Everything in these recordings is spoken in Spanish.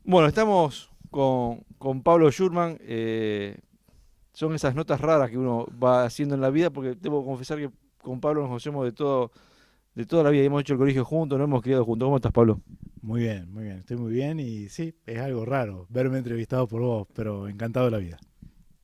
Bueno, estamos con Pablo Schurman. Son esas notas raras que uno va haciendo en la vida, porque debo confesar que con Pablo nos conocemos de toda la vida. Hemos hecho el colegio juntos, nos hemos criado juntos. ¿Cómo estás, Pablo? Muy bien, estoy muy bien y sí, es algo raro verme entrevistado por vos, pero encantado de la vida.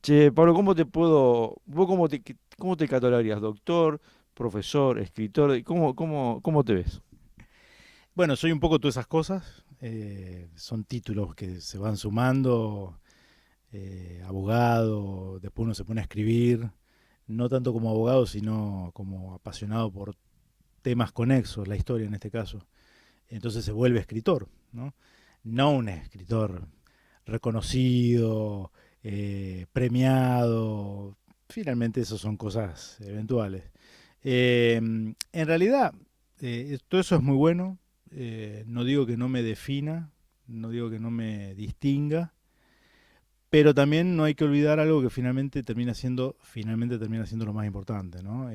Che, Pablo, ¿cómo te puedo... ¿Vos cómo te catalogarías? ¿Doctor, profesor, escritor? ¿Cómo te ves? Bueno, soy un poco todas esas cosas, son títulos que se van sumando, abogado, después uno se pone a escribir, no tanto como abogado, sino como apasionado por temas conexos, la historia en este caso. Entonces se vuelve escritor, ¿no? No un escritor reconocido, premiado. Finalmente, eso son cosas eventuales. En realidad, todo eso es muy bueno. No digo que no me defina, no digo que no me distinga, pero también no hay que olvidar algo que finalmente termina siendo lo más importante, ¿no?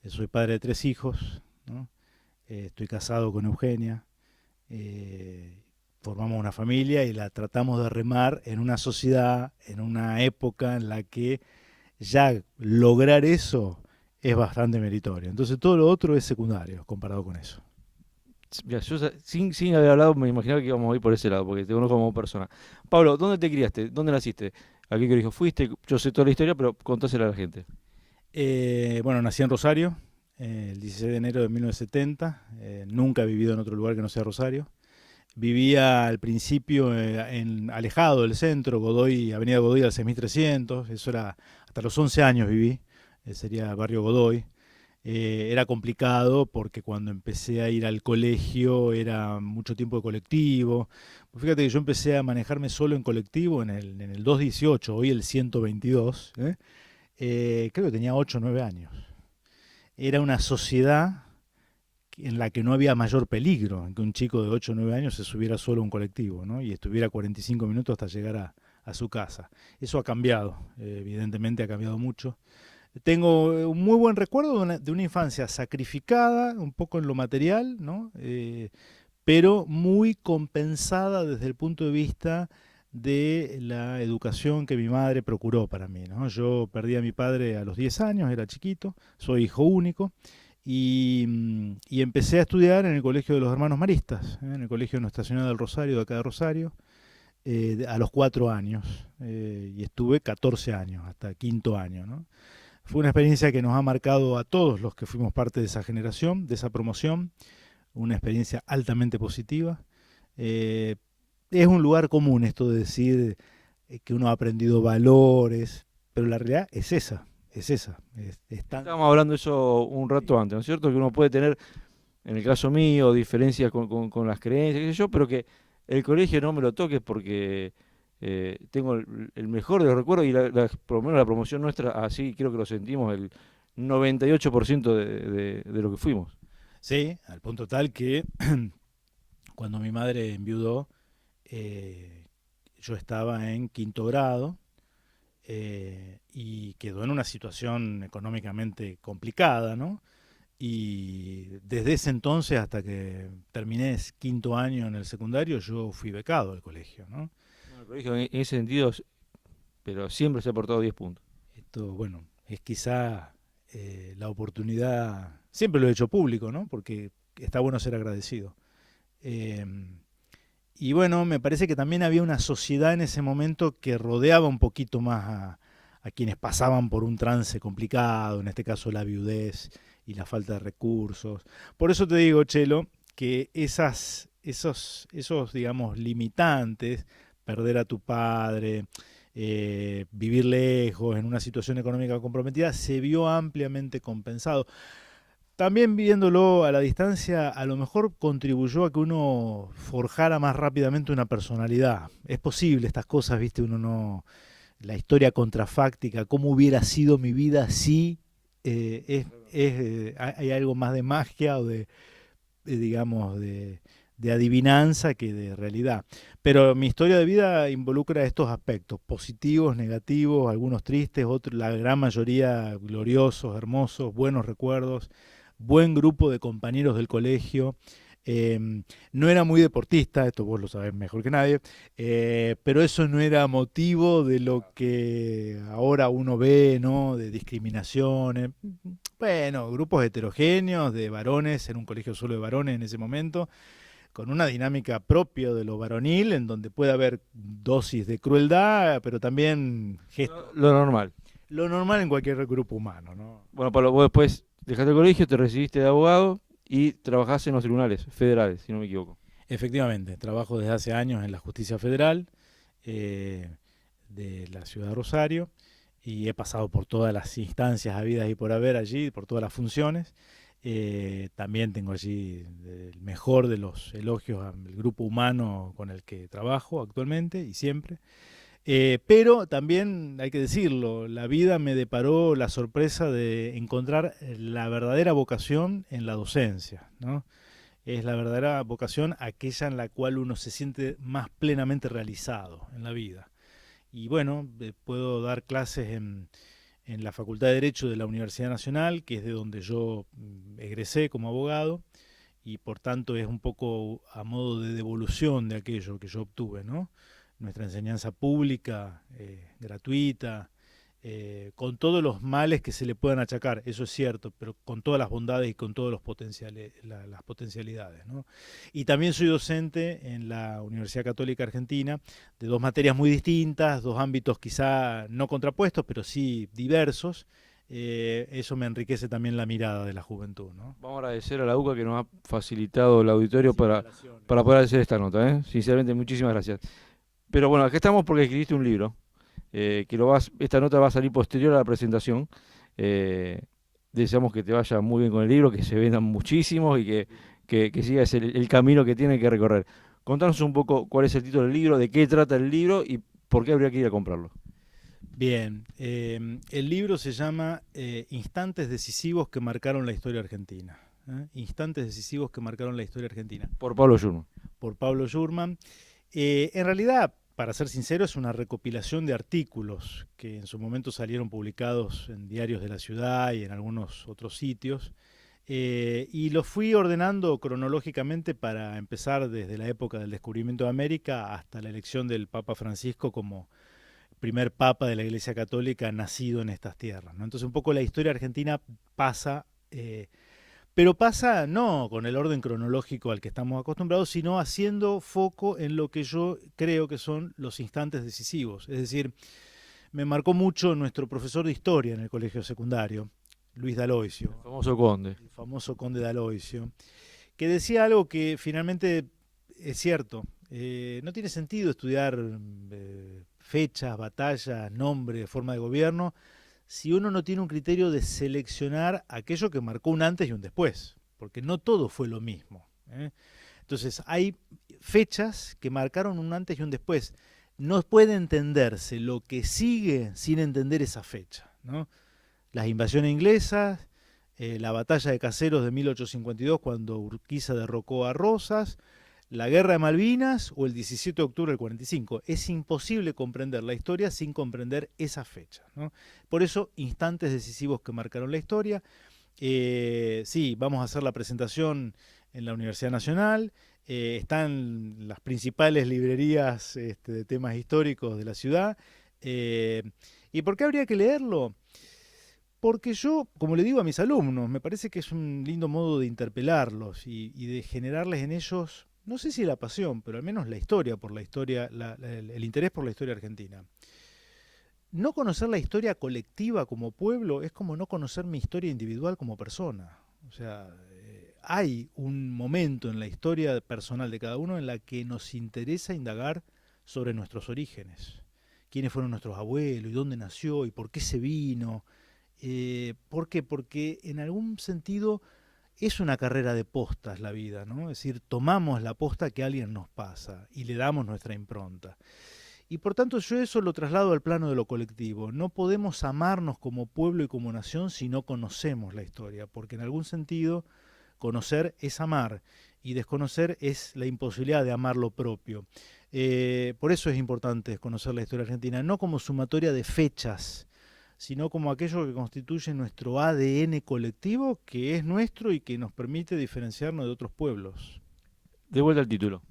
Soy padre de tres hijos, ¿no? Estoy casado con Eugenia, eh, formamos una familia y la tratamos de remar en una sociedad, en una época en la que ya lograr eso es bastante meritorio. Entonces todo lo otro es secundario comparado con eso. Mira, sin haber hablado, me imaginaba que íbamos a ir por ese lado, porque te conozco como persona. Pablo, ¿dónde te criaste? ¿Dónde naciste? ¿A qué colegio fuiste? Yo sé toda la historia, pero contásela a la gente. Bueno, nací en Rosario el 16 de enero de 1970. Nunca he vivido en otro lugar que no sea Rosario. Vivía al principio alejado del centro, Avenida Godoy al 6300. Eso era hasta los 11 años viví. Sería barrio Godoy. Era complicado porque cuando empecé a ir al colegio era mucho tiempo de colectivo. Fíjate que yo empecé a manejarme solo en colectivo en el 218, hoy el 122. Creo que tenía 8 o 9 años. Era una sociedad en la que no había mayor peligro en que un chico de 8 o 9 años se subiera solo a un colectivo, ¿no? Y estuviera 45 minutos hasta llegar a su casa. Eso ha cambiado, evidentemente ha cambiado mucho. Tengo un muy buen recuerdo de una infancia sacrificada, un poco en lo material, ¿no? Pero muy compensada desde el punto de vista de la educación que mi madre procuró para mí, ¿no? Yo perdí a mi padre a los 10 años, era chiquito, soy hijo único, y empecé a estudiar en el Colegio de los Hermanos Maristas, en el Colegio Nuestra Señora del Rosario, de acá de Rosario, a los 4 años, y estuve 14 años, hasta quinto año, ¿no? Fue una experiencia que nos ha marcado a todos los que fuimos parte de esa generación, de esa promoción, una experiencia altamente positiva. Eh, es un lugar común esto de decir que uno ha aprendido valores, pero la realidad es esa, es esa. Es tan... Estábamos hablando de eso un rato antes, ¿no es cierto? Que uno puede tener, en el caso mío, diferencias con las creencias, qué sé yo, pero que el colegio no me lo toques porque tengo el mejor de los recuerdos y por lo menos la promoción nuestra, así creo que lo sentimos, el 98% de lo que fuimos. Sí, al punto tal que cuando mi madre enviudó, eh, yo estaba en quinto grado, y quedó en una situación económicamente complicada, ¿no? Y desde ese entonces hasta que terminé quinto año en el secundario, yo fui becado del colegio, ¿no? Bueno, el colegio en ese sentido, pero siempre se ha portado 10 puntos. Esto, bueno, es quizá la oportunidad, siempre lo he hecho público, ¿no? Porque está bueno ser agradecido. Eh, y bueno, me parece que también había una sociedad en ese momento que rodeaba un poquito más a quienes pasaban por un trance complicado, en este caso la viudez y la falta de recursos. Por eso te digo, Chelo, que esos digamos, limitantes, perder a tu padre, vivir lejos, en una situación económica comprometida, se vio ampliamente compensado. También viéndolo a la distancia, a lo mejor contribuyó a que uno forjara más rápidamente una personalidad. Es posible estas cosas, viste, uno no... La historia contrafáctica, cómo hubiera sido mi vida si hay algo más de magia o digamos, de adivinanza que de realidad. Pero mi historia de vida involucra estos aspectos, positivos, negativos, algunos tristes, otros, la gran mayoría gloriosos, hermosos, buenos recuerdos, buen grupo de compañeros del colegio, No era muy deportista, esto vos lo sabés mejor que nadie, pero eso no era motivo de lo que ahora uno ve, ¿no? De discriminaciones. Bueno, grupos heterogéneos de varones en un colegio solo de varones en ese momento, con una dinámica propia de lo varonil, en donde puede haber dosis de crueldad, pero también gestos. Lo normal. Lo normal en cualquier grupo humano, ¿no? Bueno, Pablo, vos después dejaste el colegio, te recibiste de abogado y trabajás en los tribunales federales, si no me equivoco. Efectivamente, trabajo desde hace años en la justicia federal eh, de la ciudad de Rosario y he pasado por todas las instancias habidas y por haber allí, por todas las funciones. También tengo allí el mejor de los elogios al grupo humano con el que trabajo actualmente y siempre. Pero también hay que decirlo, la vida me deparó la sorpresa de encontrar la verdadera vocación en la docencia, ¿no? Es la verdadera vocación aquella en la cual uno se siente más plenamente realizado en la vida. Y bueno, puedo dar clases en la Facultad de Derecho de la Universidad Nacional, que es de donde yo egresé como abogado, y por tanto es un poco a modo de devolución de aquello que yo obtuve, ¿no? Nuestra enseñanza pública, gratuita, con todos los males que se le puedan achacar, eso es cierto, pero con todas las bondades y con todos los las potencialidades, ¿no? Y también soy docente en la Universidad Católica Argentina de dos materias muy distintas, dos ámbitos quizá no contrapuestos, pero sí diversos. Eso me enriquece también la mirada de la juventud, ¿no? Vamos a agradecer a la UCA que nos ha facilitado el auditorio Sin para poder hacer esta nota, ¿eh? Sinceramente, muchísimas gracias. Pero bueno, acá estamos porque escribiste un libro, esta nota va a salir posterior a la presentación. Eh, Deseamos que te vaya muy bien con el libro, que se vendan muchísimos y que sigas el camino que tiene que recorrer. Contanos un poco cuál es el título del libro, de qué trata el libro y por qué habría que ir a comprarlo. Bien, el libro se llama Instantes decisivos que marcaron la historia argentina. Instantes decisivos que marcaron la historia argentina. Por Pablo Schurman. Por Pablo Schurman. En realidad, para ser sincero, es una recopilación de artículos que en su momento salieron publicados en diarios de la ciudad y en algunos otros sitios. Y los fui ordenando cronológicamente para empezar desde la época del descubrimiento de América hasta la elección del Papa Francisco como primer papa de la Iglesia Católica nacido en estas tierras, ¿no? Entonces un poco la historia argentina pasa, pero pasa no con el orden cronológico al que estamos acostumbrados, sino haciendo foco en lo que yo creo que son los instantes decisivos. Es decir, me marcó mucho nuestro profesor de historia en el colegio secundario, Luis D'Aloisio, El famoso conde. el famoso conde D'Aloisio, que decía algo que finalmente es cierto. No tiene sentido estudiar fechas, batallas, nombres, forma de gobierno, si uno no tiene un criterio de seleccionar aquello que marcó un antes y un después, porque no todo fue lo mismo, ¿eh? Entonces hay fechas que marcaron un antes y un después. No puede entenderse lo que sigue sin entender esa fecha, ¿no? Las invasiones inglesas, la batalla de Caseros de 1852 cuando Urquiza derrocó a Rosas, la guerra de Malvinas o el 17 de octubre del 45. Es imposible comprender la historia sin comprender esa fecha, ¿no? Por eso, instantes decisivos que marcaron la historia. Sí, vamos a hacer la presentación en la Universidad Nacional. Están las principales librerías de temas históricos de la ciudad. ¿Y por qué habría que leerlo? Porque yo, como le digo a mis alumnos, me parece que es un lindo modo de interpelarlos y de generarles en ellos, no sé si la pasión, pero al menos la historia por la historia, el interés por la historia argentina. No conocer la historia colectiva como pueblo es como no conocer mi historia individual como persona. O sea, hay un momento en la historia personal de cada uno en la que nos interesa indagar sobre nuestros orígenes. Quiénes fueron nuestros abuelos y dónde nació y por qué se vino. ¿Por qué? Porque en algún sentido es una carrera de postas la vida, ¿no? Es decir, tomamos la posta que alguien nos pasa y le damos nuestra impronta. Y por tanto yo eso lo traslado al plano de lo colectivo. No podemos amarnos como pueblo y como nación si no conocemos la historia, porque en algún sentido conocer es amar y desconocer es la imposibilidad de amar lo propio. Por eso es importante conocer la historia argentina, no como sumatoria de fechas, sino como aquello que constituye nuestro ADN colectivo, que es nuestro y que nos permite diferenciarnos de otros pueblos. De vuelta al título.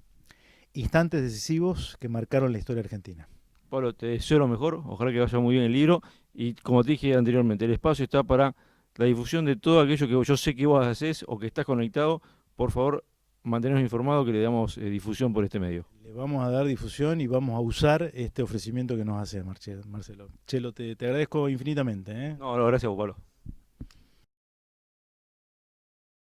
Instantes decisivos que marcaron la historia argentina. Pablo, te deseo lo mejor, ojalá que vaya muy bien el libro y como te dije anteriormente, el espacio está para la difusión de todo aquello que yo sé que vos haces o que estás conectado. Por favor, mantenernos informados que le damos difusión por este medio. Le vamos a dar difusión y vamos a usar este ofrecimiento que nos hace Marcelo. Chelo, te agradezco infinitamente, ¿eh? No, no, gracias a vos, Pablo.